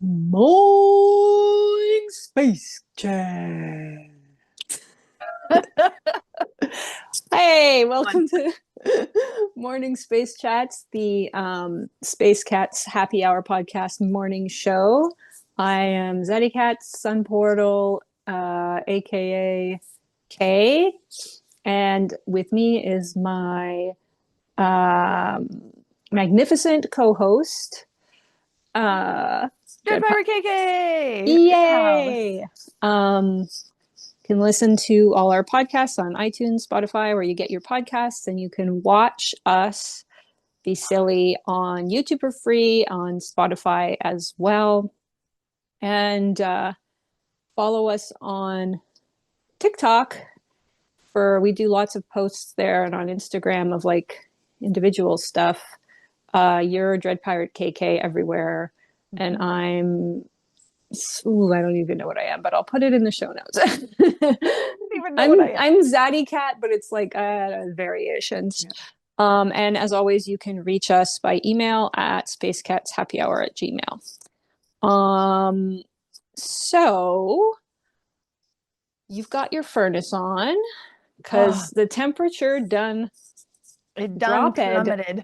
Morning Space Chat. Hey, welcome to Morning Space Chats, the Space Cats Happy Hour podcast morning show. I am Zadikat, Sun Portal, aka Kay, and with me is my magnificent co-host, Dreadpiratekk in the Yay! house. Can listen to all our podcasts on iTunes, Spotify, where you get your podcasts, and you can watch us be silly on YouTube for free, on Spotify as well. And follow us on TikTok we do lots of posts there, and on Instagram of like individual stuff. You're DreadpirateKK everywhere, and I don't even know what I am, but I'll put it in the show notes. I'm Zadikat, but it's like variations. Yeah. And as always, you can reach us by email at spacecatshappyhour@gmail.com. So you've got your furnace on because the temperature plummeted.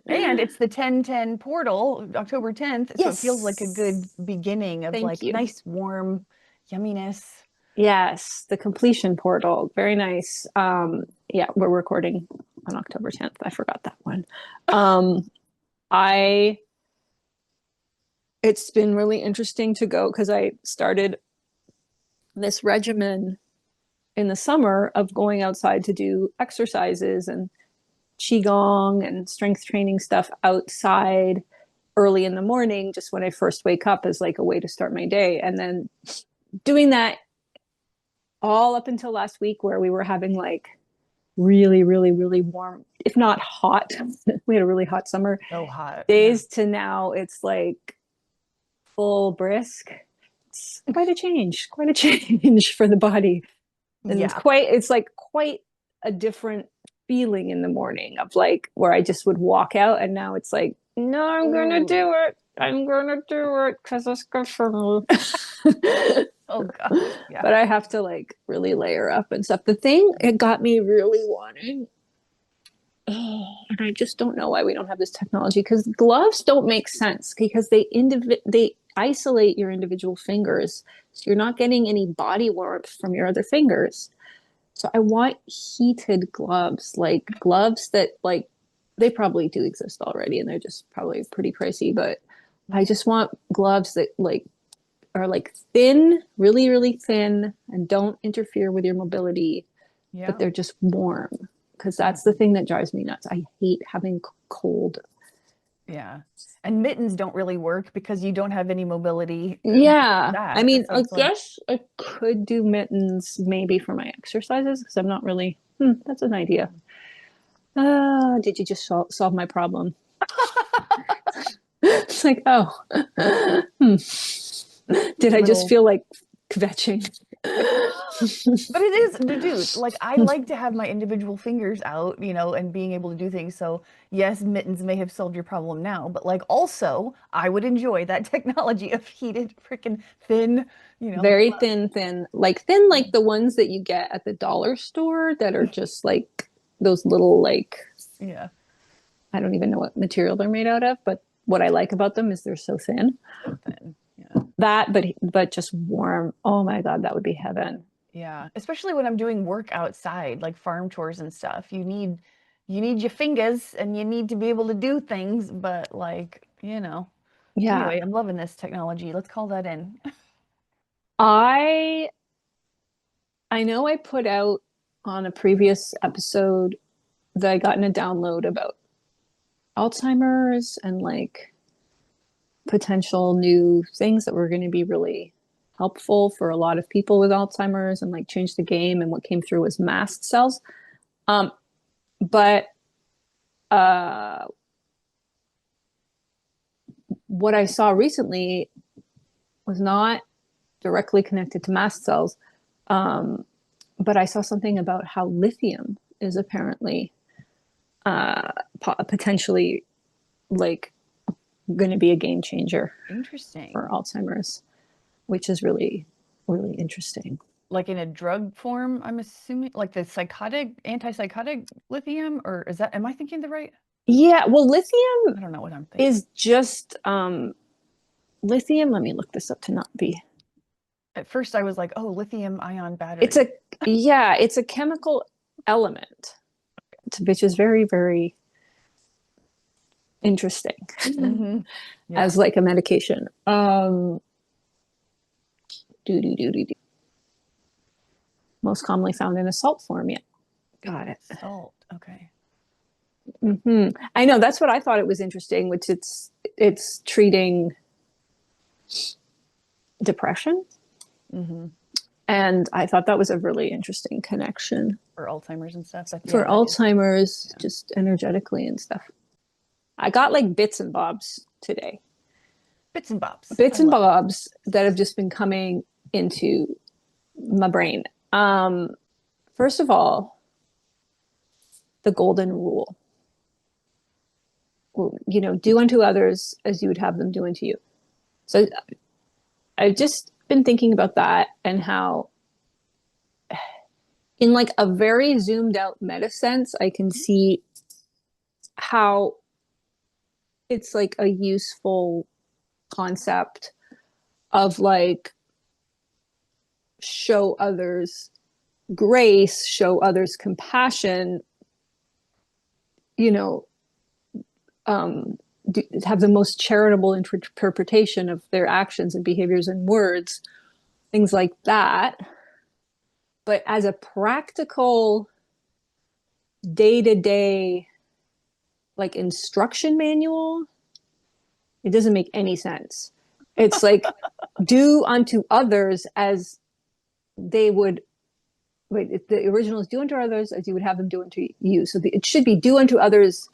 And it's the 10/10 portal, October 10th. Yes. So it feels like a good beginning of nice, warm yumminess. Yes, the completion portal. Very nice. Yeah, we're recording on October 10th. I forgot that one. It's been really interesting to go because I started this regimen in the summer of going outside to do exercises and qigong and strength training stuff outside early in the morning, just when I first wake up, as like a way to start my day. And then doing that all up until last week, where we were having like really, really, really warm, if not hot. We had a really hot summer. So hot. Days to now, it's like full brisk. It's quite a change for the body. And it's like quite a different feeling in the morning of like where I just would walk out, and now it's like, no, I'm gonna do it because it's good for me. Oh god. Yeah. But I have to like really layer up and stuff. The thing it got me really wanting, and I just don't know why we don't have this technology, because gloves don't make sense because they isolate your individual fingers, so you're not getting any body warmth from your other fingers. So I want heated gloves, like gloves that like, they probably do exist already and they're just probably pretty pricey, but I just want gloves that like are like thin, really, really thin, and don't interfere with your mobility, but they're just warm, because that's the thing that drives me nuts. I hate having cold. Yeah. And mittens don't really work because you don't have any mobility. Yeah. I mean, so I guess I could do mittens maybe for my exercises, because I'm not really, that's an idea. Did you just solve my problem? It's like, did I just feel like kvetching? But it is, dude, like I like to have my individual fingers out, and being able to do things. So yes, mittens may have solved your problem now, but like also I would enjoy that technology of heated, freaking thin, very thin, like the ones that you get at the dollar store that are just like those little like, I don't even know what material they're made out of, but what I like about them is they're so thin. So thin. That, but just warm. Oh my God, that would be heaven. Yeah, especially when I'm doing work outside, like farm chores and stuff. You need your fingers and you need to be able to do things, but like, Yeah. Anyway, I'm loving this technology. Let's call that in. I know I put out on a previous episode that I got in a download about Alzheimer's and like potential new things that were going to be really helpful for a lot of people with Alzheimer's and like change the game. And what came through was mast cells. But what I saw recently was not directly connected to mast cells. But I saw something about how lithium is apparently potentially like going to be a game changer Interesting. for Alzheimer's, which is really, really interesting. Like in a drug form, I'm assuming, like the antipsychotic lithium, or is that, am I thinking the right? Yeah, well, I don't know what I'm thinking. is just lithium. Let me look this up to not be. At first I was like, oh, lithium ion battery. It's a chemical element, which is very, very interesting Mm-hmm. Yeah. as like a medication. Most commonly found in a salt form. Yeah, got it. Salt. Okay. I know, that's what I thought it was interesting, which it's treating depression. Mm-hmm. And I thought that was a really interesting connection For Alzheimer's and stuff. for Alzheimer's, just energetically and stuff. I got like bits and bobs today. Bits and bobs. Bits and bobs that have just been coming into my brain. First of all, the golden rule. You know, do unto others as you would have them do unto you. So I've just been thinking about that, and how in like a very zoomed out meta sense, I can see how it's like a useful concept of like show others grace, show others compassion, you know, have the most charitable interpretation of their actions and behaviors and words, things like that. But as a practical day-to-day like instruction manual, it doesn't make any sense. It's like do unto others as they would. Wait, the original is do unto others as you would have them do unto you. So it should be do unto others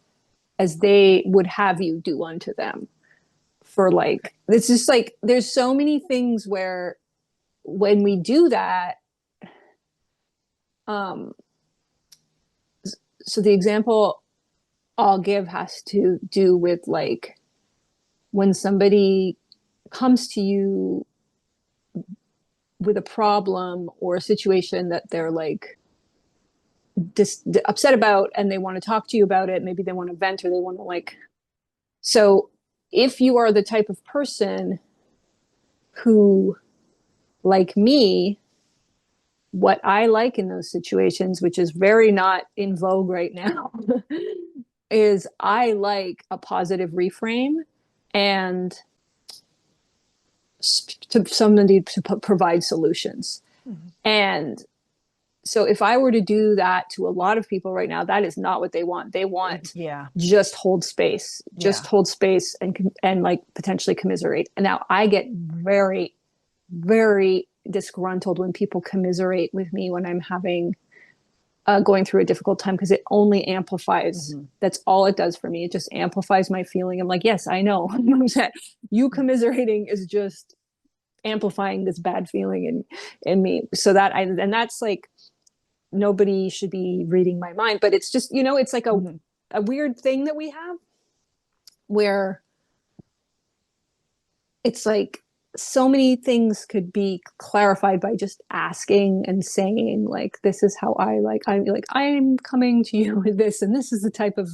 as they would have you do unto them. For like, it's just like there's so many things where when we do that, so the example I'll give has to do with like when somebody comes to you with a problem or a situation that they're like upset about, and they want to talk to you about it. Maybe they want to vent, or they want to like, so if you are the type of person who, like me, what I like in those situations, which is very not in vogue right now, is I like a positive reframe and to somebody to provide solutions. Mm-hmm. And so if I were to do that to a lot of people right now, that is not what they want. They want just hold space, just hold space and like potentially commiserate. And now I get very, very disgruntled when people commiserate with me when I'm having going through a difficult time, because it only amplifies. Mm-hmm. That's all it does for me. It just amplifies my feeling. I'm like, yes, I know. I'm upset. You commiserating is just amplifying this bad feeling in me. So and that's like, nobody should be reading my mind, but it's just, you know, it's like a weird thing that we have where it's like so many things could be clarified by just asking and saying like, this is how I'm coming to you with this, and this is the type of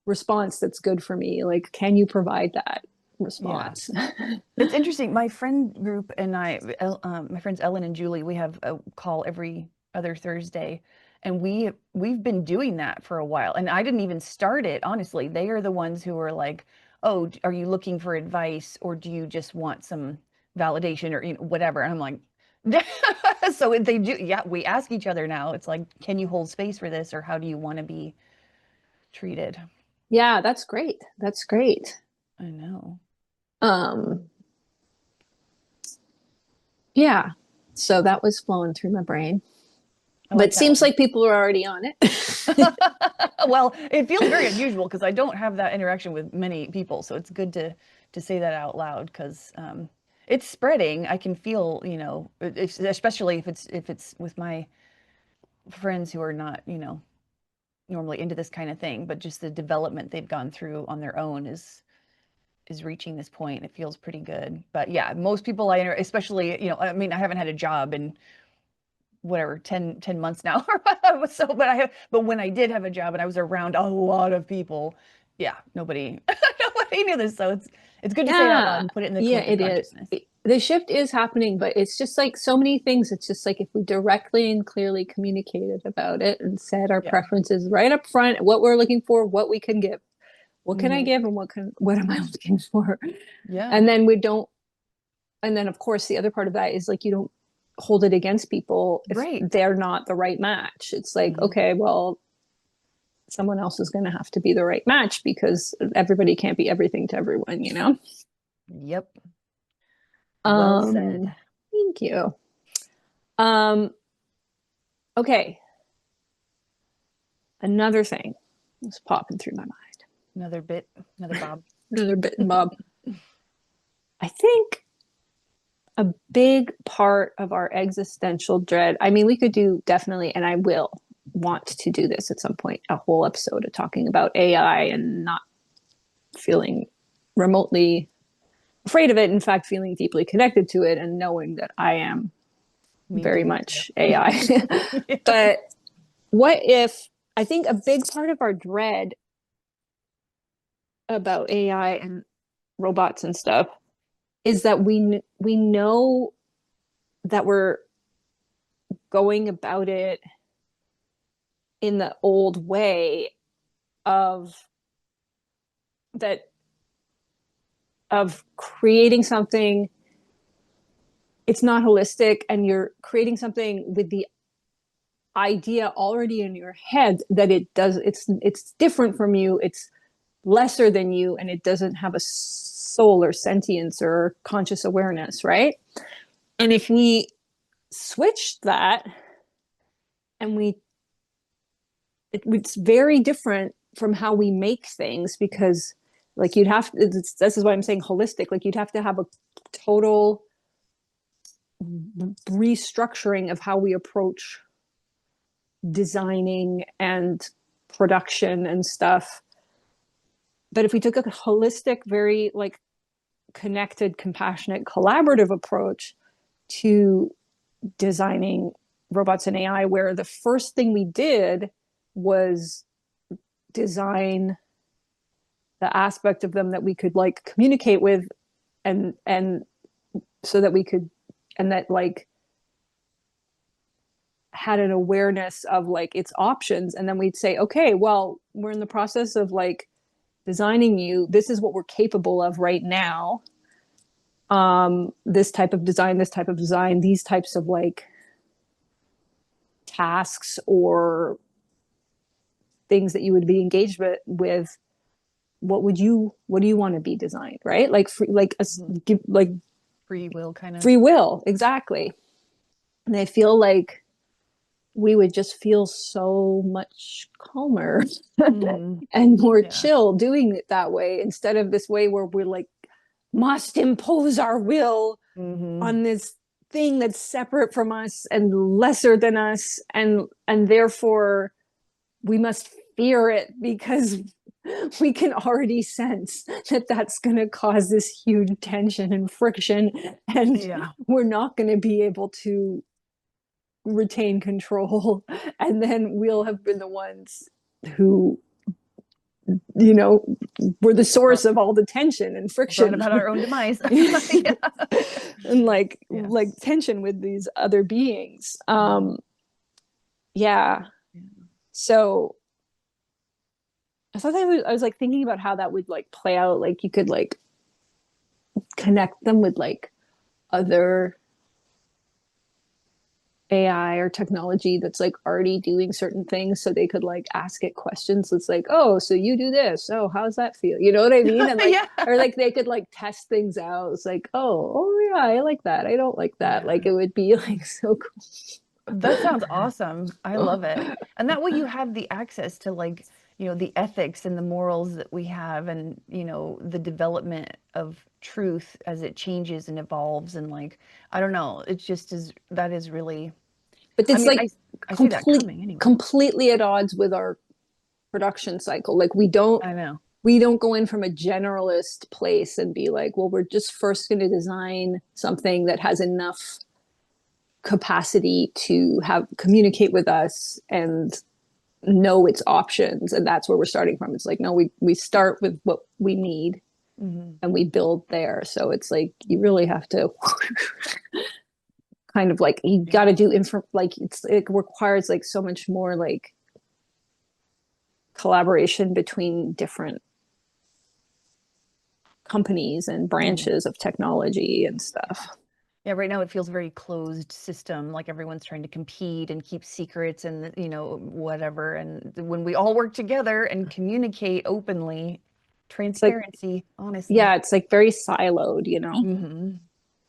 response that's good for me. Like, can you provide that response? Yeah. It's interesting. My friend group and I, my friends Ellen and Julie, we have a call every other Thursday, and we've been doing that for a while, and I didn't even start it, honestly. They are the ones who are like, oh, are you looking for advice, or do you just want some validation, or whatever? And I'm like, so they do. Yeah, we ask each other now. It's like, can you hold space for this, or how do you want to be treated? Yeah, that's great. That's great. I know. Yeah, so that was flowing through my brain. But it seems like people are already on it. Well, it feels very unusual because I don't have that interaction with many people. So it's good to say that out loud, because it's spreading. I can feel, especially if it's with my friends who are not, normally into this kind of thing, but just the development they've gone through on their own is reaching this point. It feels pretty good. But yeah, most people especially, I mean, I haven't had a job in whatever 10 months now. So but when I did have a job and I was around a lot of people, yeah, nobody nobody knew this. So it's good to say it out loud Yeah. and put it in the Yeah, collective it is. consciousness. The shift is happening, but it's just like so many things. It's just like if we directly and clearly communicated about it and said our Yeah. preferences right up front, what we're looking for, what we can give. What can I Mhm. give and what am I looking for? Yeah. And then we don't, and then of course the other part of that is like you don't hold it against people if Right. they're not the right match. It's like, Mhm. okay, well, someone else is going to have to be the right match because everybody can't be everything to everyone, you know? Yep. Well said. Thank you. Um, okay. Another thing was popping through my mind. Another bit, another Bob. Another bit and bob. I think a big part of our existential dread. I mean, we could do definitely, and I will want to do this at some point, a whole episode of talking about AI and not feeling remotely afraid of it. In fact, feeling deeply connected to it and knowing that I am Me very too. much AI. Yeah. But what if, I think a big part of our dread about AI and robots and stuff is that we know that we're going about it in the old way of that of creating something. It's not holistic, and you're creating something with the idea already in your head that it's different from you, it's lesser than you, and it doesn't have a soul or sentience or conscious awareness, right? And if we switch that and it's very different from how we make things, because like you'd have this is why I'm saying holistic, like you'd have to have a total restructuring of how we approach designing and production and stuff. But if we took a holistic, very like connected, compassionate, collaborative approach to designing robots and AI, where the first thing we did was design the aspect of them that we could like communicate with, and so that we could, and that like had an awareness of like its options, and then we'd say, okay, well, we're in the process of like designing you, this is what we're capable of right now, this type of design, these types of like tasks or things that you would be engaged with, what do you want to be designed, right? Like free, like a, like Free will kind of. free will, exactly. And I feel like we would just feel so much calmer and more chill doing it that way, instead of this way where we're like must impose our will on this thing that's separate from us and lesser than us, and therefore we must fear it because we can already sense that that's going to cause this huge tension and friction, and we're not going to be able to retain control, and then we'll have been the ones who, you know, were the source of all the tension and friction about our own demise. And like tension with these other beings. Yeah. So I thought I was like thinking about how that would like play out. Like you could like connect them with like other AI or technology that's like already doing certain things, so they could like ask it questions. It's like, oh, so you do this. Oh, how's that feel? You know what I mean? And like, or like they could like test things out. It's like, oh yeah, I like that. I don't like that. Like it would be like so cool. That sounds awesome. I love it. And that way you have the access to like, the ethics and the morals that we have, and, the development of truth as it changes and evolves. And like, I don't know, it's just that is really, but it's like I see that coming anyway. Completely at odds with our production cycle. Like we don't, I know. we don't go in from a generalist place and be like, well, we're just first going to design something that has enough capacity to have communicate with us and know its options, and that's where we're starting from. It's like, no, we start with what we need and we build there. So it's like you really have to kind of like you got to do like it requires like so much more like collaboration between different companies and branches of technology and stuff. Yeah, right now it feels very closed system, like everyone's trying to compete and keep secrets and, you know, whatever. And when we all work together and communicate openly, transparency, like, honestly. yeah, it's like very siloed, you know. Mm-hmm.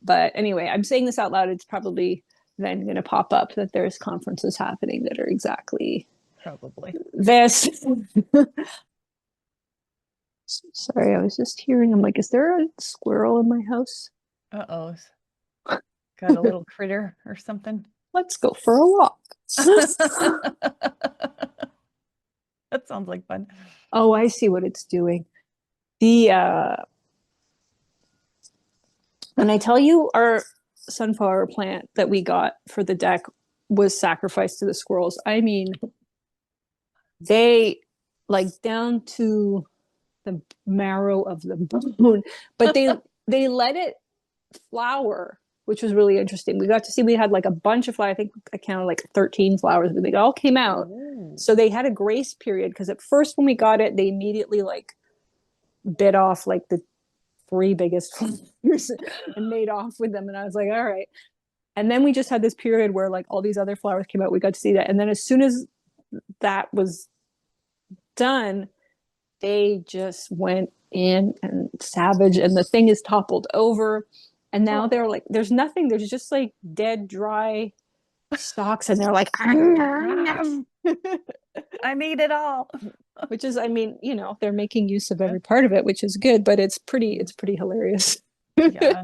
But anyway, I'm saying this out loud. It's probably then going to pop up that there's conferences happening that are exactly Probably this. Sorry, I was just hearing. I'm like, is there a squirrel in my house? Uh-oh. Got a little critter or something. Let's go for a walk. That sounds like fun. Oh, I see what it's doing. The and I tell you, our sunflower plant that we got for the deck was sacrificed to the squirrels. I mean, they like down to the marrow of the bone, but they let it flower, which was really interesting. We got to see, we had like a bunch of flowers. I think I counted like 13 flowers, but they all came out. Ooh. So they had a grace period because at first when we got it, they immediately like bit off like the three biggest flowers and made off with them. And I was like, all right. And then we just had this period where like all these other flowers came out. We got to see that. And then as soon as that was done, they just went in and savage, and the thing is toppled over. And now they're like, there's nothing. There's just like dead, dry stalks, and they're like, I made it all. which is, I mean, you know, they're making use of every part of it, which is good, but it's pretty hilarious. Yeah.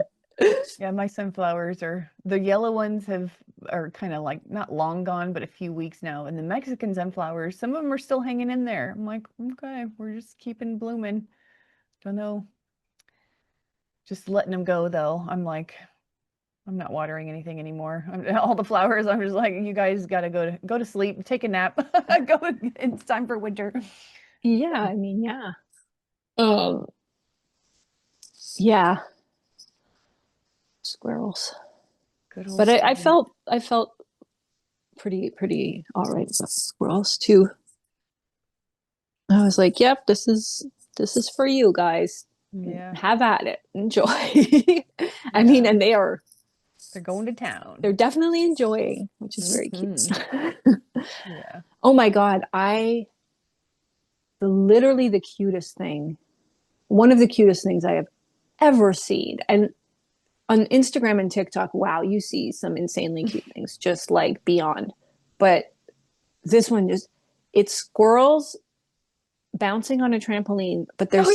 Yeah, my sunflowers are the yellow ones are kind of like not long gone, but a few weeks now. And the Mexican sunflowers, some of them are still hanging in there. I'm like, okay, we're just keeping blooming. Don't know. Just letting them go though. I'm like, I'm not watering anything anymore. All the flowers, I'm just like, you guys got to go to sleep, take a nap. It's time for winter. Yeah, I mean, yeah. Yeah. Squirrels. Good old But I squirrels. felt pretty all right about squirrels too. I was like, yep, this is for you guys. Yeah. Have at it. Enjoy. I mean, and they're going to town. they're definitely enjoying, which is very cute. Yeah. Oh my God. Literally the cutest thing, one of the cutest things I have ever seen. And on Instagram and TikTok, wow, you see some insanely cute things, just like beyond. But this one just, it's squirrels bouncing on a trampoline, but they're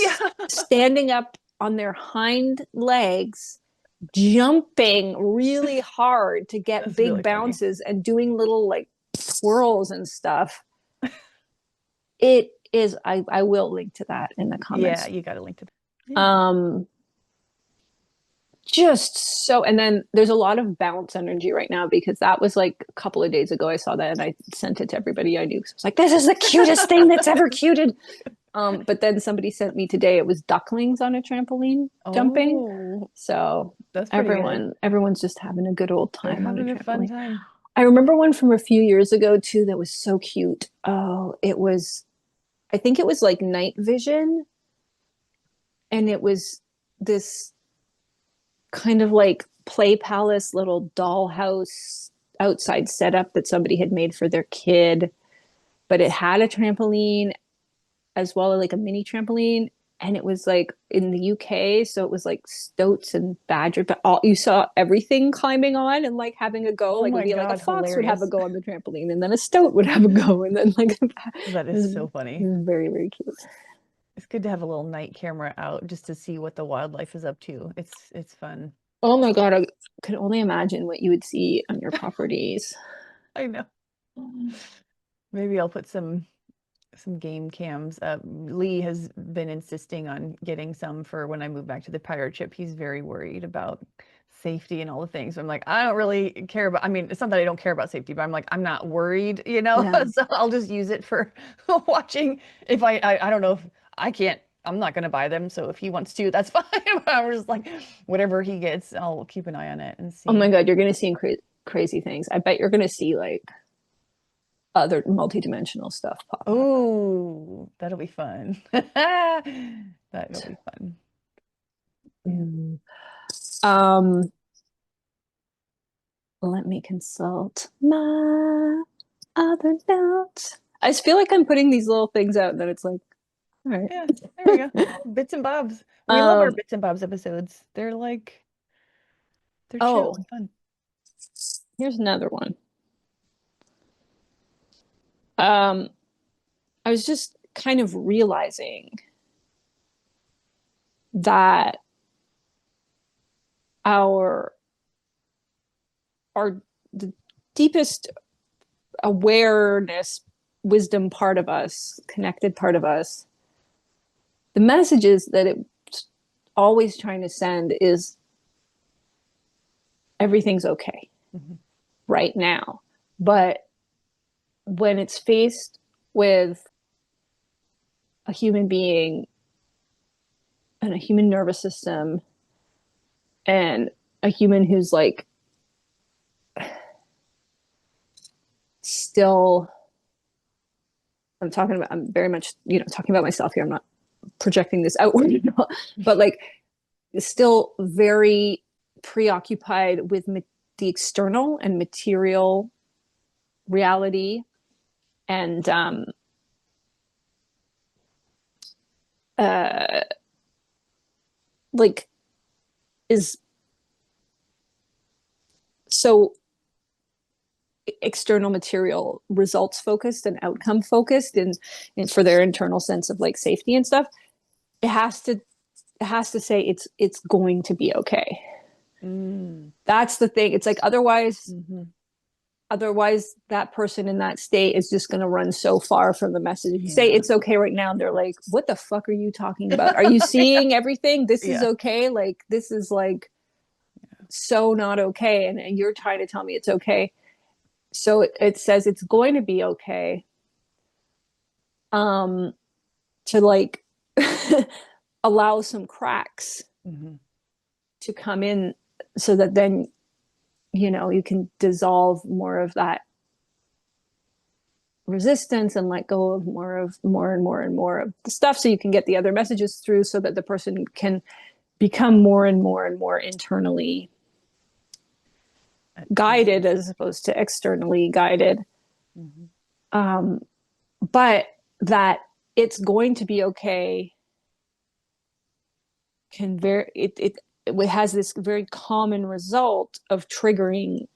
standing up on their hind legs, jumping really hard to get That's big really bounces and doing little like twirls and stuff. It is, I will link to that in the comments. Yeah, you got to link to that. Yeah. Just so, and then there's a lot of bounce energy right now because that was like a couple of days ago I saw that and I sent it to everybody I knew. So I was like, this is the cutest thing that's ever cuted. But then somebody sent me today, it was ducklings on a trampoline jumping. So that's everyone's just having a good old time. They're having a fun time. I remember one from a few years ago too that was so cute. I think it was like night vision, and it was this kind of like play palace little dollhouse outside setup that somebody had made for their kid, but it had a trampoline as well as like a mini trampoline, and it was like in the UK, so it was like stoats and badger, but you saw everything climbing on and like having a go. Like it'd be like a fox would have a go on the trampoline, and then a stoat would have a go, and then like that is so funny. Very, very cute. It's good to have a little night camera out just to see what the wildlife is up to. It's fun. Oh my God, I could only imagine what you would see on your properties. I know. Maybe I'll put some some game cams. Lee has been insisting on getting some for when I move back to the pirate ship. He's very worried about safety and all the things. So I'm like, I don't really care about, I mean, it's not that I don't care about safety, but I'm like, I'm not worried, you know? Yeah. So I'll just use it for watching. If I don't know if I can't, I'm not going to buy them. So if he wants to, that's fine. But I'm just like, whatever he gets, I'll keep an eye on it and Oh my see. God, you're gonna see crazy things. I bet you're gonna see like other multidimensional stuff pop up. Oh, that'll be fun. That'll be fun. Mm. Um, let me consult my other notes. I just feel like I'm putting these little things out, and then it's like, all right. Yeah, there we go. Bits and bobs. We love our Um, bits and bobs episodes. They're like, they're chill oh, and fun. here's another one. Um, I was just kind of realizing that our our the deepest awareness, wisdom part of us, connected part of us, the messages that it's always trying to send is everything's okay Mhm. right now. But when it's faced with a human being and a human nervous system and a human who's like still, I'm very much, talking about myself here. I'm not projecting this outward, but like still very preoccupied with the external and material reality, and uh like is so external material results focused and outcome focused, and for their internal sense of like safety and stuff. It has to say it's going to be okay. Mm. That's the thing. It's like otherwise Hmm. otherwise that person in that state is just going to run so far from the message. If you say Yeah. it's okay right now, they're like, what the fuck are you talking about? Are you seeing everything? This is Yeah. okay. Like, this is like so not okay, and you're trying to tell me it's okay. So it says it's going to be okay, to like allow some cracks Hmm. to come in, so that then you can dissolve more of that resistance and let go of more and more and more of the stuff, so you can get the other messages through, so that the person can become more and more and more internally At guided peace. as opposed to externally guided. Hmm. um, but that it's going to be okay can very it has this very common result of triggering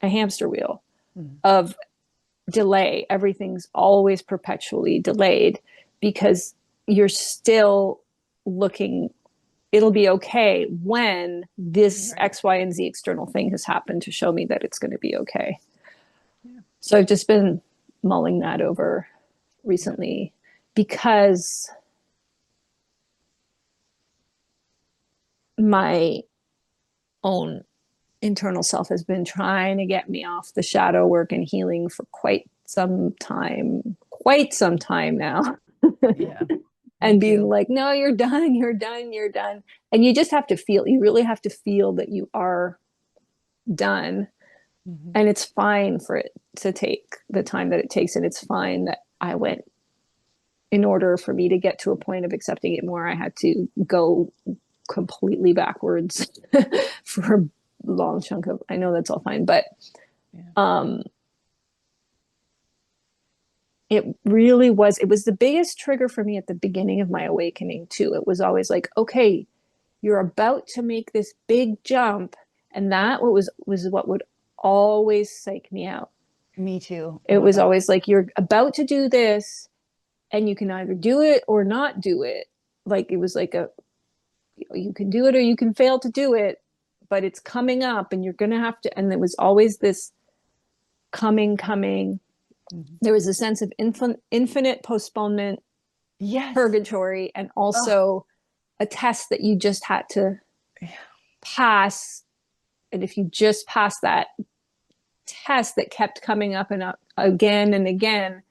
a hamster wheel Hmm. of delay. Everything's always perpetually delayed because you're still looking. It'll be okay when this Right. X, Y, and Z external thing has happened to show me that it's going to be okay. Yeah. So I've just been mulling that over Yeah. recently, because my own internal self has been trying to get me off the shadow work and healing for quite some time now. Yeah. Me And being too. like, no, you're done, you're done, you're done. And you just have to feel, you really have to feel that you are done. Hmm. And it's fine for it to take the time that it takes. And it's fine that I went, in order for me to get to a point of accepting it more, I had to go completely backwards for a long chunk of, I know that's all fine, but Yeah. um it was the biggest trigger for me at the beginning of my awakening too. It was always like, okay, you're about to make this big jump, and that was what would always psych me out. Me too. It Oh my was God. always like, you're about to do this, and you can either do it or not do it. Like, it was like you can do it or you can fail to do it, but it's coming up and you're gonna have to. And it was always this coming, Mhm. There was a sense of infinite postponement, Yes. purgatory, and Oh, also a test that you just had to yeah. pass. And if you just pass that test that kept coming up and up again and again,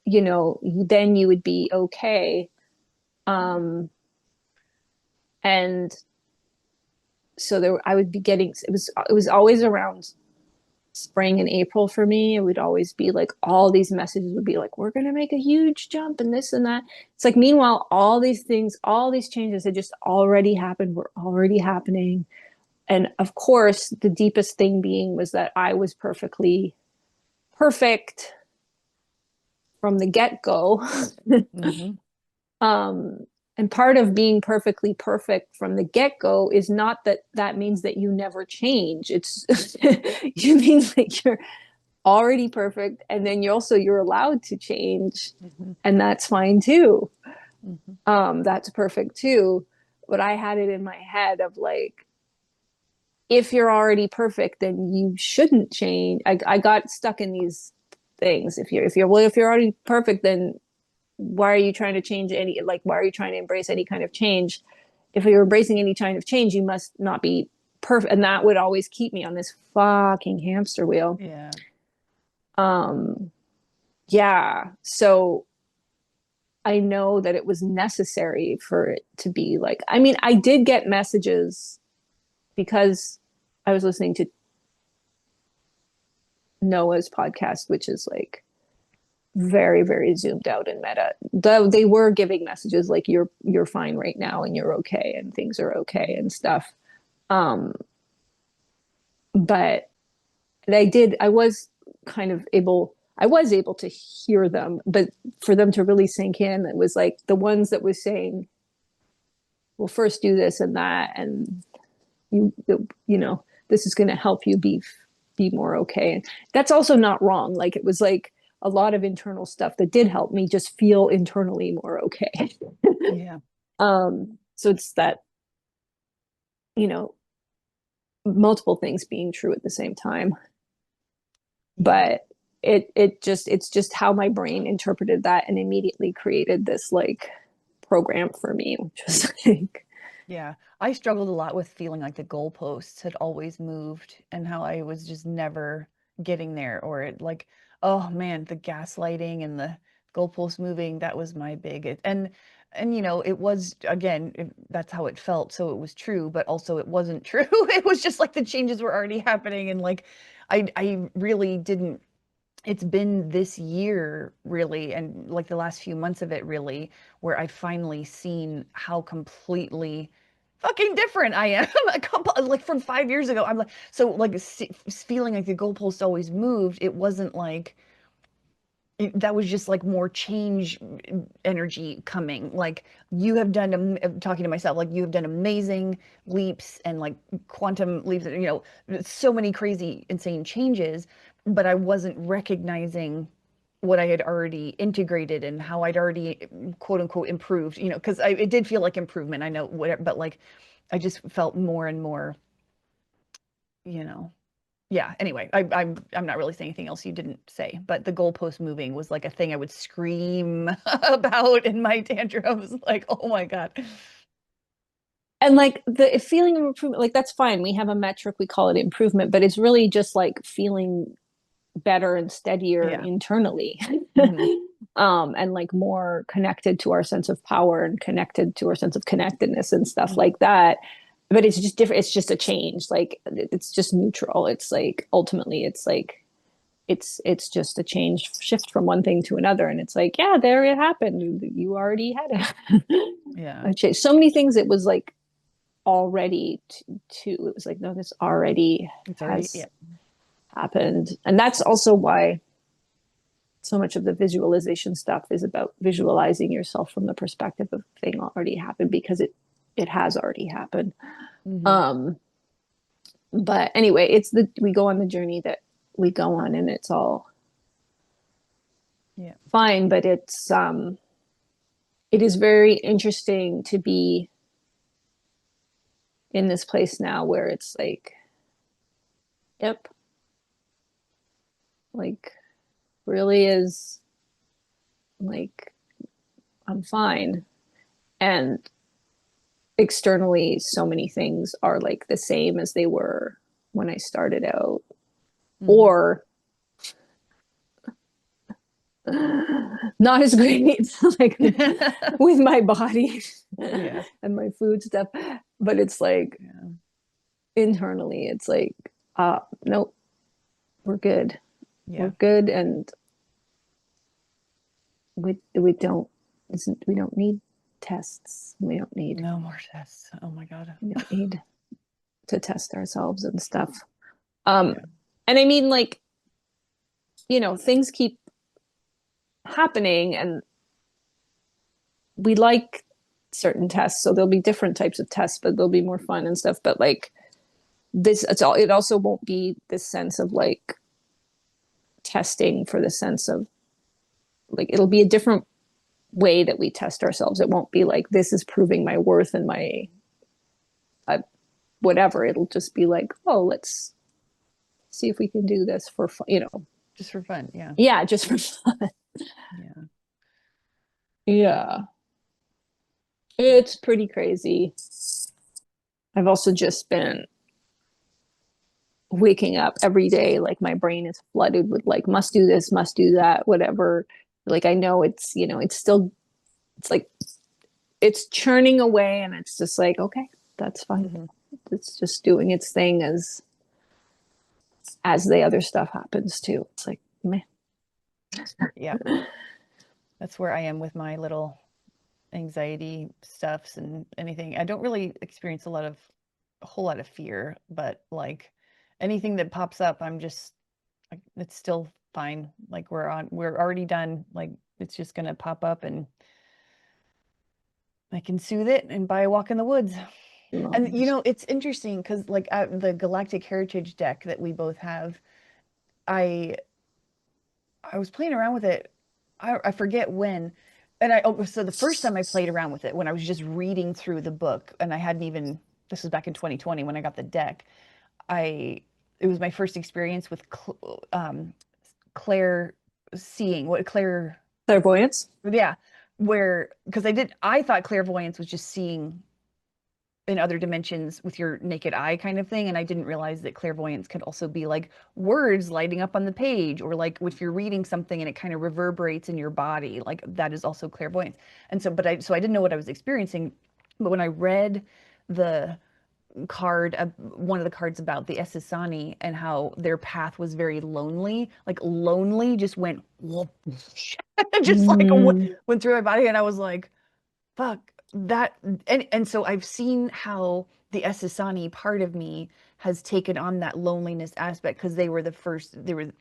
then you would be okay. And so I would be getting, it was always around spring and April for me. It would always be like all these messages would be like, we're going to make a huge jump and this and that. It's like, meanwhile, all these things, all these changes had just already happened, were already happening. And of course, the deepest thing being was that I was perfectly perfect from the get-go. Mm-hmm. um, and part of being perfectly perfect from the get-go is not that that means that you never change. It's it means that you're already perfect, and then you're allowed to change, Mm-hmm. and that's fine too. Mm-hmm. That's perfect too. But I had it in my head of like, if you're already perfect, then you shouldn't change. I got stuck in these things. If you're already perfect, then why are you trying to change why are you trying to embrace any kind of change? If you're embracing any kind of change, you must not be perfect. And that would always keep me on this fucking hamster wheel. Yeah. Um, yeah. So I know that it was necessary for it to be like, I mean, I did get messages because I was listening to Noah's podcast, which is like very, very zoomed out and meta. Though they were giving messages like you're fine right now and you're okay and things are okay and stuff. Um, but I was kind of able I was able to hear them, but for them to really sink in, it was like the ones that was saying, well, first do this and that, and you you know, this is going to help you be more okay. And that's also not wrong. Like it was like a lot of internal stuff that did help me just feel internally more okay. Yeah. So it's that, you know, multiple things being true at the same time. Yeah. But it's just how my brain interpreted that and immediately created this like program for me, which was like, Yeah, I struggled a lot with feeling like the goalposts had always moved and how I was just never getting there, or oh man, the gaslighting and the goalposts moving, that was my and it was again, that's how it felt, so it was true, but also it wasn't true. It was just like the changes were already happening and like I really didn't it's been this year really and like the last few months of it really where I've finally seen how completely fucking different I am a couple like from 5 years ago. I'm like so like feeling like the goalpost always moved. It wasn't like that was just like more change energy coming. Like you have done, talking to myself, like you have done amazing leaps and like quantum leaps, so many crazy, insane changes, but I wasn't recognizing what I had already integrated and how I'd already quote unquote improved, because it did feel like improvement. I know whatever, but like I just felt more and more, you know yeah, anyway, I'm not really saying anything else you didn't say, but the goalpost moving was like a thing I would scream about in my tantrums, like, oh my God. and like the feeling of improvement, like that's fine. We have a metric, we call it improvement, but it's really just like feeling better and steadier Yeah. internally. Hmm. And like more connected to our sense of power and connected to our sense of connectedness and stuff Hmm. like that. But it's just different. It's just a change. Like it's just neutral. It's like ultimately it's like it's just a change shift from one thing to another. And it's like, yeah, there it happened. You already had Yeah. a change. So many things it was like already it was like, no, this already It's already, has yeah. happened. And that's also why so much of the visualization stuff is about visualizing yourself from the perspective of thing already happened, because it has already happened. Hmm. um but anyway, we go on the journey that we go on, and it's all Yeah. fine. But it is very interesting to be in this place now where it's like, yep, like really is like, I'm fine. And externally, so many things are like the same as they were when I started out, Mm. or not as great, like with my body Yes. and my food stuff. But it's like Yeah. internally, it's like, nope, we're good. We're Yeah. good, and we don't need tests. No more tests. Oh my God. We don't need to test ourselves and stuff. Um, Yeah. and I mean, like, things keep happening, and we like certain tests, so there'll be different types of tests, but they'll be more fun and stuff. But like it also won't be this sense of like testing for the sense of like, it'll be a different way that we test ourselves. It won't be like, this is proving my worth and my uh, whatever. It'll just be like, oh, let's see if we can do this for fun. Just for fun. Yeah. Yeah, just for fun. Yeah. Yeah, it's pretty crazy. I've also just been waking up every day like my brain is flooded with like, must do this, must do that, whatever. Like, I know it's still, it's like it's churning away, and it's just like, okay, that's fine. Mm-hmm. It's just doing its thing as the other stuff happens too. It's like, meh. Yeah. That's where I am with my little anxiety stuffs and anything. I don't really experience a whole lot of fear, but like anything that pops up, I'm just like, it's still fine. Like we're already done. Like it's just gonna pop up and I can soothe it and buy a walk in the woods. And it's interesting because like the Galactic Heritage deck that we both have, I I was playing around with it. I forget when. So the first time I played around with it, when I was just reading through the book, and I hadn't even, this was back in 2020 when I got the deck. It was my first experience with Claire seeing, what Claire, Clairvoyance. yeah, because I thought clairvoyance was just seeing in other dimensions with your naked eye kind of thing, and I didn't realize that clairvoyance could also be like words lighting up on the page, or like if you're reading something and it kind of reverberates in your body, like that is also clairvoyance. And so I didn't know what I was experiencing, but when I read the one of the cards about the Essassani and how their path was very lonely, like lonely just went whoop, just like went through my body, and I was like, fuck that. And so I've seen how the Essassani part of me has taken on that loneliness aspect, because they were the first, they're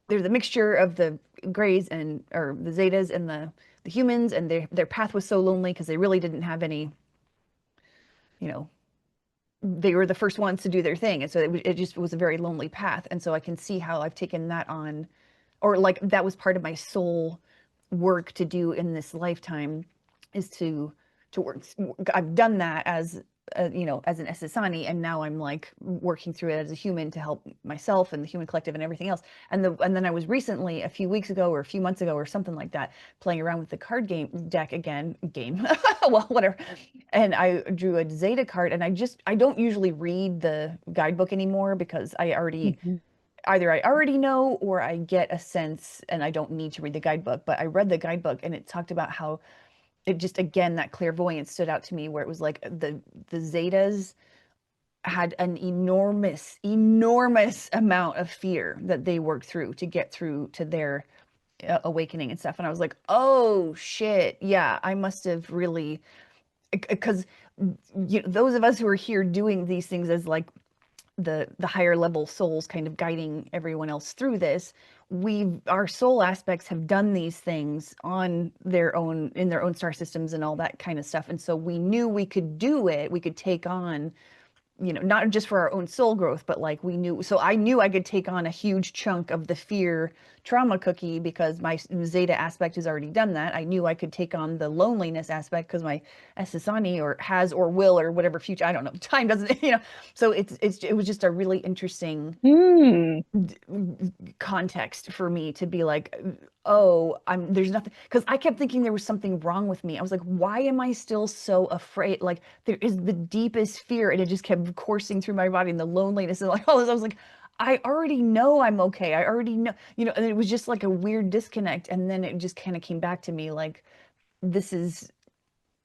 the mixture of the grays and or the zetas and the humans, and their path was so lonely because they really didn't have any, you know they were the first ones to do their thing, and so it just was a very lonely path. And so I can see how I've taken that on, or like that was part of my soul work to do in this lifetime, is to work. I've done that as as an Essassani, and now I'm like working through it as a human to help myself and the human collective and everything else. And then I was recently, a few weeks ago or a few months ago or something like that, playing around with the card game deck again, well, whatever. And I drew a Zeta card, and I don't usually read the guidebook anymore, because either I already know, or I get a sense and I don't need to read the guidebook. But I read the guidebook, and it talked about how it just, again, that clairvoyance stood out to me, where it was like the Zetas had an enormous amount of fear that they worked through to get through to their awakening and stuff. And I was like, oh shit, yeah, I must have really, because those of us who are here doing these things as like the higher level souls kind of guiding everyone else through this, our soul aspects have done these things on their own, in their own star systems and all that kind of stuff. And so we knew we could do it, we could take on you know, not just for our own soul growth, but like we knew, so I knew I could take on a huge chunk of the fear trauma cookie because my Zeta aspect has already done that. I knew I could take on the loneliness aspect because my Essassani or has or will or whatever future, I don't know, time doesn't, you know, so it was just a really interesting Hmm. context for me to be like, oh, there's nothing, because I kept thinking there was something wrong with me. I was like, why am I still so afraid? Like there is the deepest fear, and it just kept coursing through my body, and the loneliness and like all this. I was like, I already know I'm okay. I already know, you know, and it was just like a weird disconnect. And then it just kind of came back to me like, this is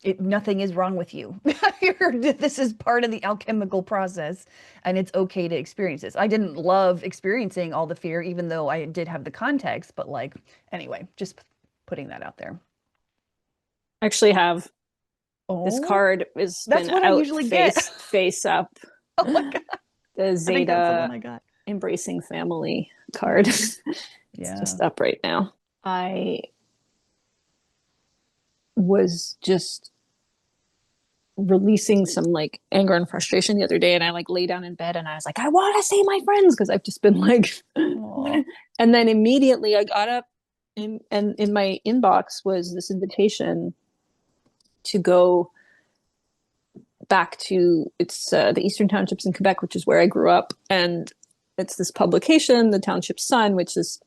it, nothing is wrong with you. This is part of the alchemical process, and it's okay to experience this. I didn't love experiencing all the fear, even though I did have the context, but like, anyway, just putting that out there. I actually have this Oh, card has that's been what I out usually get. face up. Oh my God. The I think that's the one Zeta I got. embracing family card. It's Yeah. just up right now. I was just releasing some like anger and frustration the other day, and I like lay down in bed and I was like, I want to see my friends because I've just been like Aw. and then immediately I got up and in my inbox was this invitation to go back to the Eastern Townships in Quebec, which is where I grew up, and it's this publication, the Township Sun, which is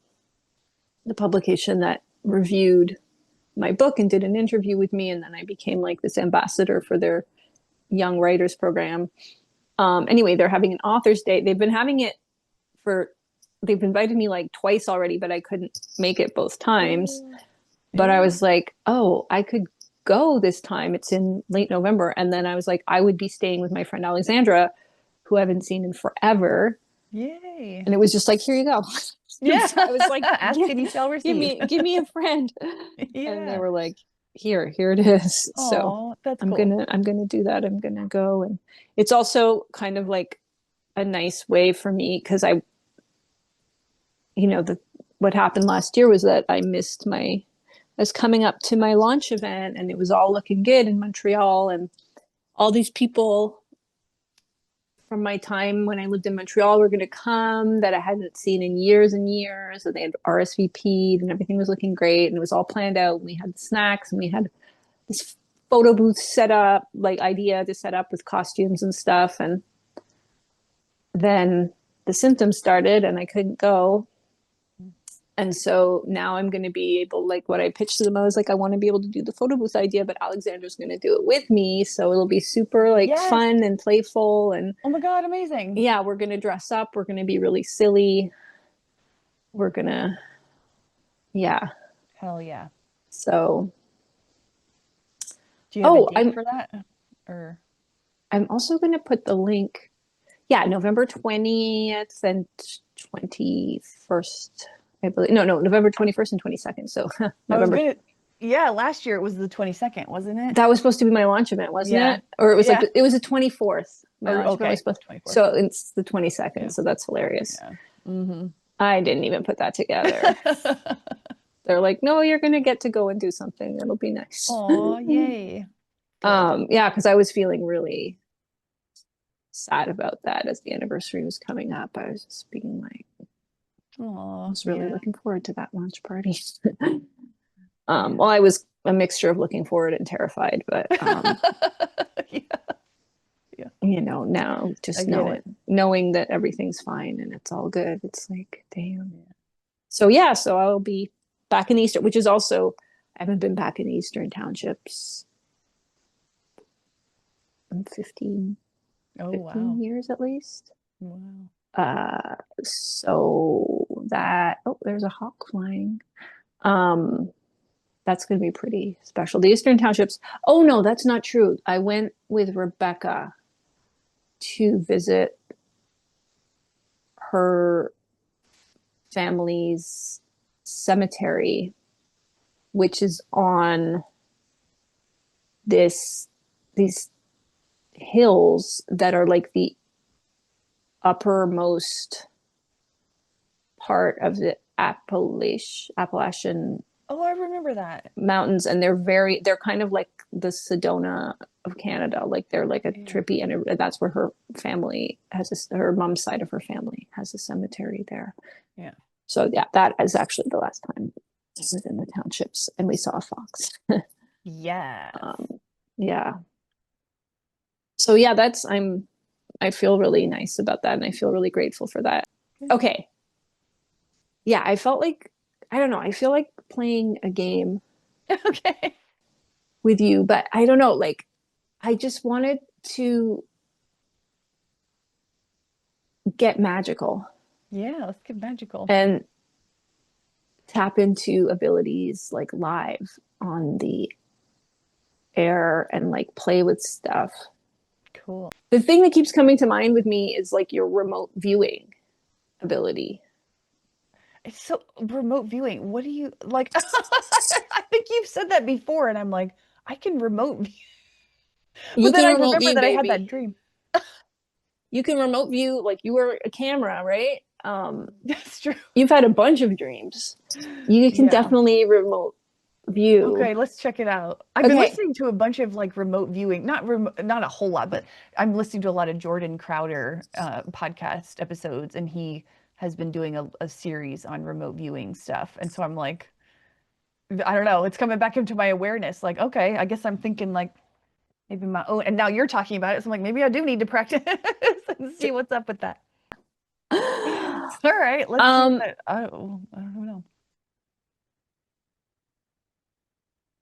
the publication that reviewed my book and did an interview with me, and then I became like this ambassador for their young writers program. Anyway, they're having an author's day. They've been having it for they've invited me like twice already, but I couldn't make it both times. But I was like, oh, I could go this time. It's in late November. And then I was like, I would be staying with my friend Alexandra, who I haven't seen in forever. Yay. And it was just like, here you go. Yeah. I was like, Ask and you shall receive. give me a friend. And they Yeah. were like, here it is. So Oh, that's cool. I'm gonna do that. I'm gonna go. And it's also kind of like a nice way for me because what happened last year was that I was coming up to my launch event and it was all looking good in Montreal, and all these people from my time when I lived in Montreal were going to come that I hadn't seen in years and years. So they had RSVP'd and everything was looking great and it was all planned out. We had snacks and we had this photo booth set up, like idea to set up with costumes and stuff. And then the symptoms started and I couldn't go. And so now I'm going to be able, like what I pitched to them, I was like, I want to be able to do the photo booth idea, but Alexandra's going to do it with me. So it'll be super like Yes. fun and playful. And Oh my God, amazing. yeah, we're going to dress up. We're going to be really silly. We're going to, yeah. Hell yeah. So. Do you have a date for that? Or I'm also going to put the link. Yeah, November 20th and 21st. I believe no, November 21st and 22nd. So November. Yeah, last year it was the 22nd, wasn't it? That was supposed to be my launch event, wasn't Yeah. it? Or it was like it was the 24th. My launch event was supposed 24th. So it's the 22nd. So that's hilarious. Yeah. Mm-hmm. I didn't even put that together. They're like, no, you're gonna get to go and do something. It'll be nice. Oh, yay. Yeah, because I was feeling really sad about that as the anniversary was coming up. I was just being like, I was really looking forward to that launch party. Well, I was a mixture of looking forward and terrified, but now just knowing that everything's fine and it's all good, it's like, damn. So I'll be back in the Eastern, which is also, I haven't been back in the Eastern Townships in 15 years at least. Wow. So that, there's a hawk flying. That's going to be pretty special. The Eastern Townships. Oh no, that's not true. I went with Rebecca to visit her family's cemetery, which is on these hills that are like the uppermost part of the Appalachian Oh, I remember that. mountains, and they're kind of like the Sedona of Canada. Like they're like a Yeah. trippy, and that's where her family has her mom's side of her family has a cemetery there. Yeah. So yeah, that is actually the last time I was in the townships and we saw a fox. Yes. Yeah. So yeah, I feel really nice about that and I feel really grateful for that. Okay. Yeah, I felt like I don't know, I feel like playing a game Okay. with you, but I don't know, like I just wanted to get magical Yeah, let's get magical. and tap into abilities like live on the air and like play with stuff. Cool. The thing that keeps coming to mind with me is like your remote viewing ability. It's so remote viewing. What do you like? I think you've said that before, and I'm like, I can remote view. But You then can I remote remember view, that I had baby. that dream. You can remote view like you were a camera, right? That's true. You've had a bunch of dreams. You can Yeah. definitely remote view. Okay, let's check it out. I've been Okay. listening to a bunch of like remote viewing, not a whole lot, but I'm listening to a lot of Jordan Crowder podcast episodes, and he has been doing a series on remote viewing stuff. And so I'm like, I don't know, it's coming back into my awareness. Like, okay, I guess I'm thinking like maybe my own, and now you're talking about it, so I'm like, maybe I do need to practice and see what's up with that. All right, let's see um, what I don't know.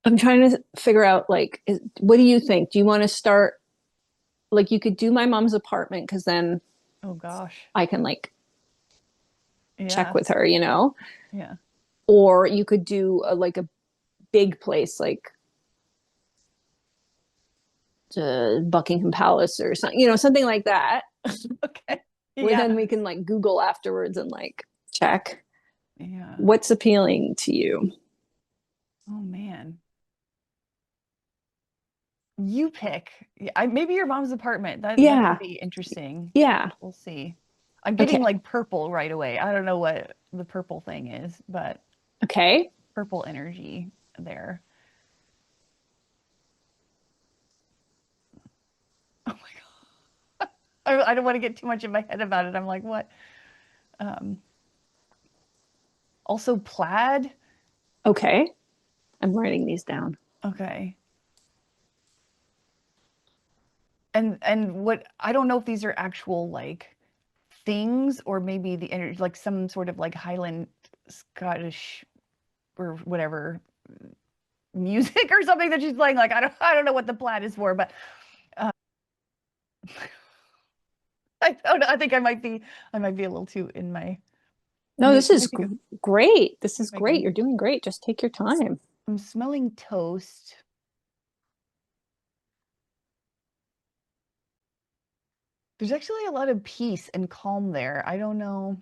I'm trying to figure out like, what do you think? Do you want to start like you could do my mom's apartment because then Oh gosh. I can like check Yeah. with her, you know? Yeah. Or you could do like a big place like Buckingham Palace or something, you know, something like that, Okay. where Yeah. then we can like Google afterwards and like check Yeah. what's appealing to you. Oh man. You pick. Yeah, maybe your mom's apartment. That could Yeah. be interesting. Yeah. We'll see. I'm getting Okay. like purple right away. I don't know what the purple thing is, but Okay. purple energy there. Oh my God. I don't want to get too much in my head about it. I'm like, what? Um, Also plaid. Okay. I'm writing these down. Okay. And what I don't know if these are actual like things or maybe the energy like some sort of like Highland Scottish or whatever music or something that she's playing. Like I don't know what the plaid is for, but uh, I don't know. I think I might be a little too in my No, this let is me think of great. This is great. making You're doing great. Just take your time. I'm smelling toast. There's actually a lot of peace and calm there. I don't know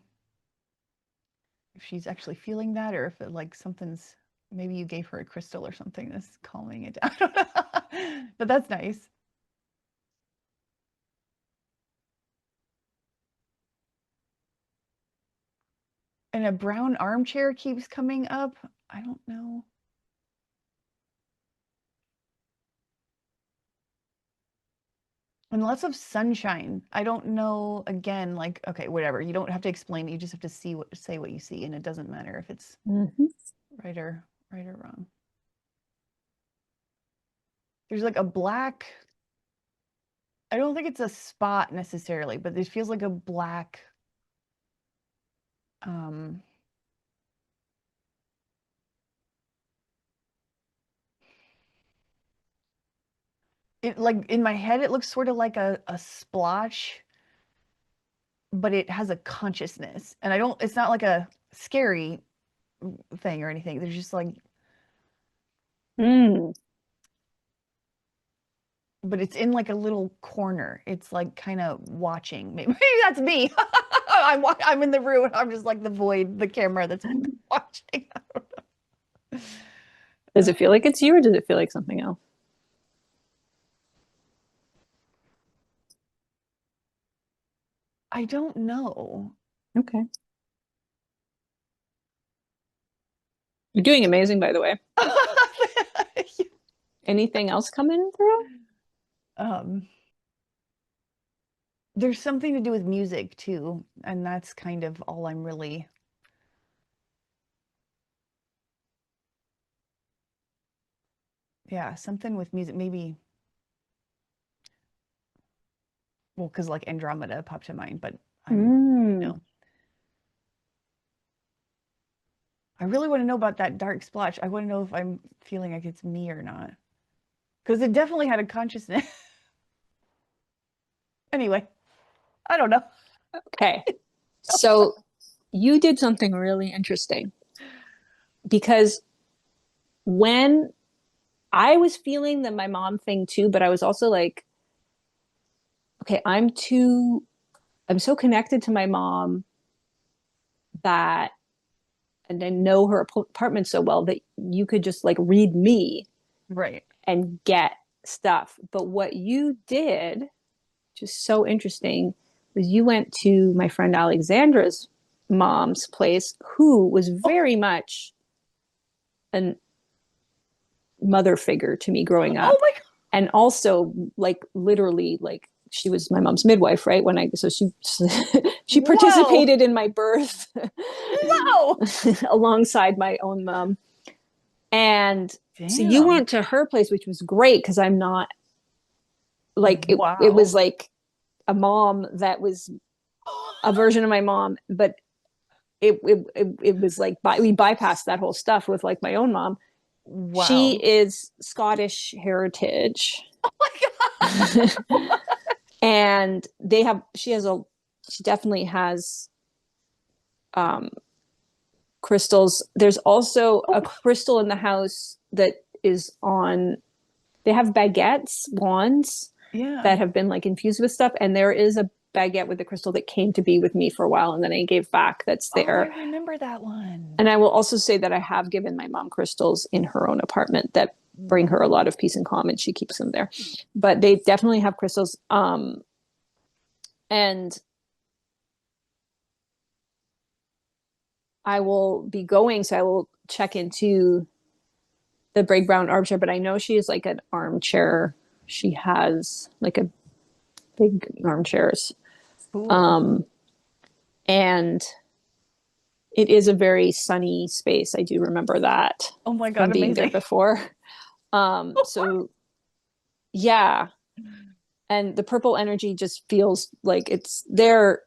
if she's actually feeling that or if it like something's maybe you gave her a crystal or something that's calming it down. I don't know. But that's nice. And a brown armchair keeps coming up. I don't know. And lots of sunshine. I don't know, again, like, okay, whatever. You don't have to explain it. You just have to say what you see, and it doesn't matter if it's Mm-hmm. right or wrong. There's like a black, I don't think it's a spot necessarily, but it feels like a black, um, it like in my head, it looks sort of like a splotch, but it has a consciousness. And it's not like a scary thing or anything. There's just like, Mm. but it's in like a little corner. It's like kind of watching. Maybe that's me. I'm in the room. I'm just like the void, the camera that's watching. Does it feel like it's you or does it feel like something else? I don't know. Okay. You're doing amazing, by the way. Anything else coming through? um, there's something to do with music too, and that's kind of all I'm really. Yeah, something with music, maybe. Well, because like Andromeda popped to mind, but I'm Mm. no. I really want to know about that dark splotch. I want to know if I'm feeling like it's me or not. Because it definitely had a consciousness. Anyway, I don't know. Okay. So you did something really interesting because when I was feeling the my mom thing too, but I was also like, okay, I'm so connected to my mom that, and I know her apartment so well that you could just like read me Right. and get stuff. But what you did, which is so interesting, was you went to my friend Alexandra's mom's place, who was Oh, very much a mother figure to me growing oh up. my And also like literally like she was my mom's midwife, right? When I so she Whoa! participated in my birth Whoa! alongside my own mom. And so you Damn. went to her place, which was great because I'm not like it Wow. was like a mom that was a version of my mom, but it was like we bypassed that whole stuff with like my own mom. She Wow. is Scottish heritage. Oh my God. And she definitely has um crystals. There's also Oh, a crystal in the house that is on, they have baguettes, wands yeah. that have been like infused with stuff, and there is a baguette with the crystal that came to be with me for a while and then I gave back, that's Oh, I there. remember that one. And I will also say that I have given my mom crystals in her own apartment that bring her a lot of peace and calm, and she keeps them there. But they definitely have crystals. And I will be going, so I will check into the Braid Brown armchair, but I know she is like an armchair. She has like a big armchairs. Cool. Um, and it is a very sunny space. I do remember that Oh my from God, being there amazing. before. So yeah. And the purple energy just feels like they're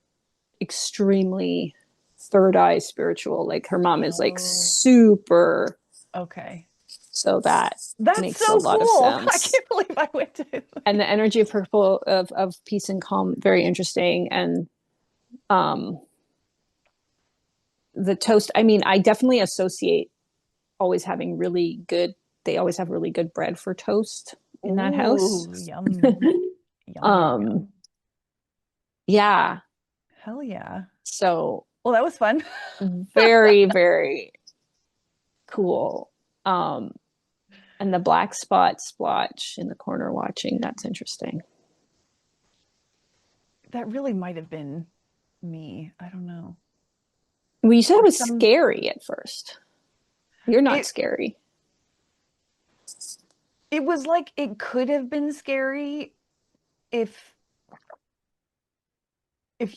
extremely third eye spiritual. Like her mom is like Oh, super, okay. so that That's makes a so lot of cool. I sense. can't believe I went to. And the energy of purple of peace and calm, very interesting. And um the toast, I mean, I definitely associate always having really good, they always have really good bread for toast in that house. Ooh, yum. Yum, yum, um yum. yeah, Hell yeah. so Well, that was fun. very, very cool. And the black spot splotch in the corner watching, that's interesting. That really might have been me. I don't know. Well, you said it Or was some scary at first. You're not it scary. it was like it could have been scary if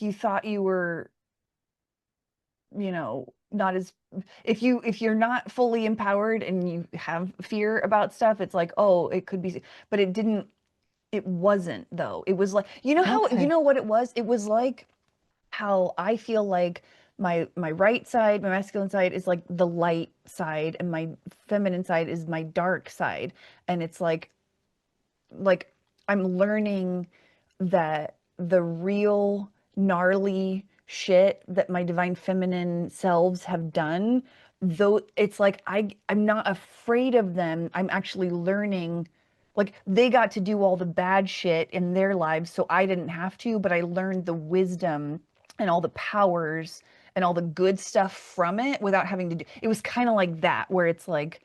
you thought you were, not as if you're not fully empowered and you have fear about stuff, it's like, oh, it could be, but it wasn't though. It was like, you Okay. know what it was? It was like how I feel like my right side, my masculine side is like the light side and my feminine side is my dark side. And it's like I'm learning that the real gnarly shit that my divine feminine selves have done, though it's like I'm not afraid of them. I'm actually learning, like they got to do all the bad shit in their lives so I didn't have to, but I learned the wisdom and all the powers and all the good stuff from it without having to do. It was kind of like that where it's like,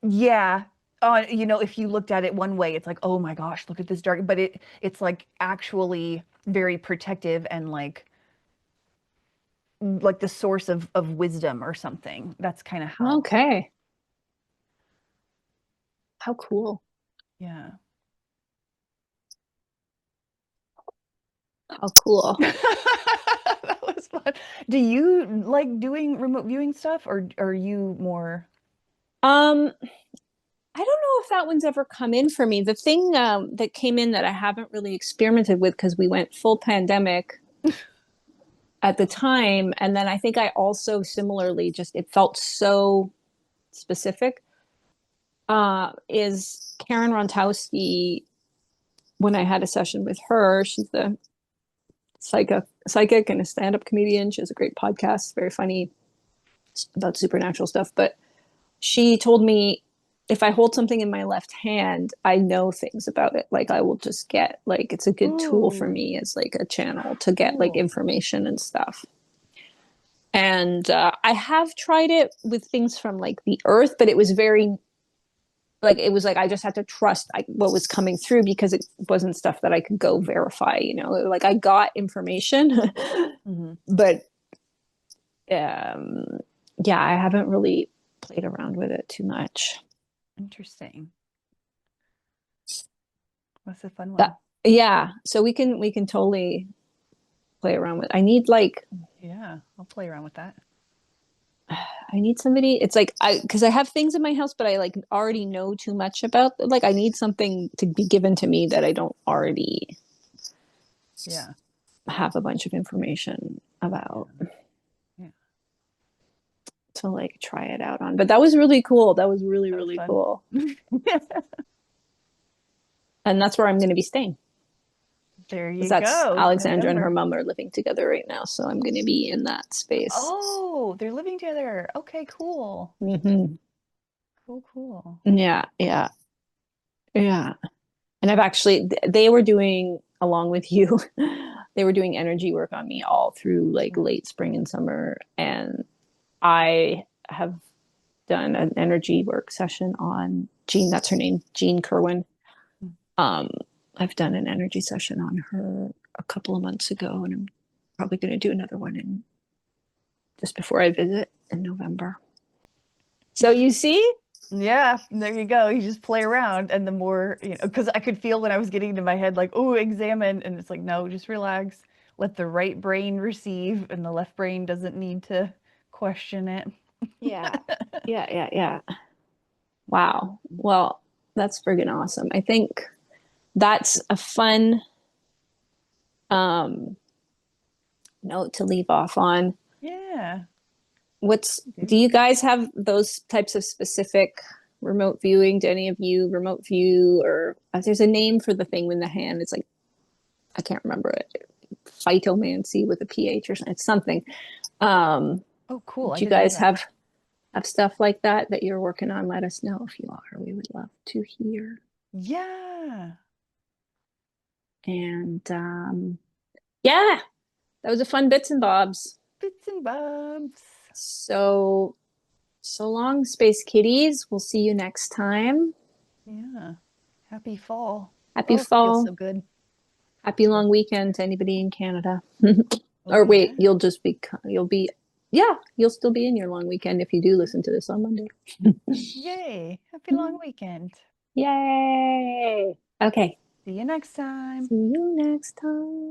yeah. If you looked at it one way, it's like, oh my gosh, look at this dark. But it's like actually very protective and like like the source of wisdom or something. That's kind of how. Okay. How cool. Yeah. How cool. That was fun. Do you like doing remote viewing stuff, or are you more? Um, I don't know if that one's ever come in for me. The thing that came in that I haven't really experimented with because we went full pandemic at the time, and then I think I also similarly just it felt so specific. Is Karen Rontowski? When I had a session with her, she's the psychic and a stand-up comedian. She has a great podcast, very funny about supernatural stuff. But she told me if I hold something in my left hand, I know things about it. Like I will just get like it's a good tool for Ooh, me as like a channel to get like cool. information and stuff. And I have tried it with things from like the earth, but it was very like it was like I just had to trust what was coming through because it wasn't stuff that I could go verify. You know, like I got information, Hmm. but um, yeah, I haven't really played around with it too much. Interesting. That's a fun one. That yeah, so we can totally play around with. I need like Yeah, I'll play around with that. I need somebody. It's like I because I have things in my house, but I like already know too much about. Like I need something to be given to me that I don't already Yeah. have a bunch of information about Yeah. Yeah. to like try it out on. But that was really cool. That was really That was really fun. cool, and that's where I'm going to be staying. There Because you that's go. Alexandra and her November. mom are living together right now, so I'm going to be in that space. Oh, they're living together. Okay, cool. Cool, cool. Yeah, yeah, yeah. And I've actually, they were doing, along with you, they were doing energy work on me all through like Mm. late spring and summer. And I have done an energy work session on Jean, that's her name, Jean Kerwin. Mm. Um, I've done an energy session on her a couple of months ago, and I'm probably going to do another one in just before I visit in November. So you see, Yeah, there you go. You just play around, and the more, because I could feel when I was getting into my head, like, oh, examine. And it's like, no, just relax. Let the right brain receive, and the left brain doesn't need to question it. yeah, yeah, yeah, yeah. Wow. Well, that's friggin' awesome. I think that's a fun um, note to leave off on. Yeah. Do you guys have those types of specific remote viewing? Do any of you remote view or there's a name for the thing with the hand? It's like, I can't remember it. Phytomancy with a PH or something. It's something. Um, Oh, cool. I do you didn't know guys that. have stuff like that that you're working on? Let us know if you are. We would love to hear. Yeah. And yeah, that was a fun bits and bobs. Bits and bobs. So, so long, Space Kitties. We'll see you next time. Yeah. Happy fall. Happy Oh, it feels fall. so good. Happy long weekend to anybody in Canada. Oh, Or yeah. wait, you'll still be in your long weekend if you do listen to this on Monday. Yay. Happy long weekend. Yay. Okay. See you next time. See you next time.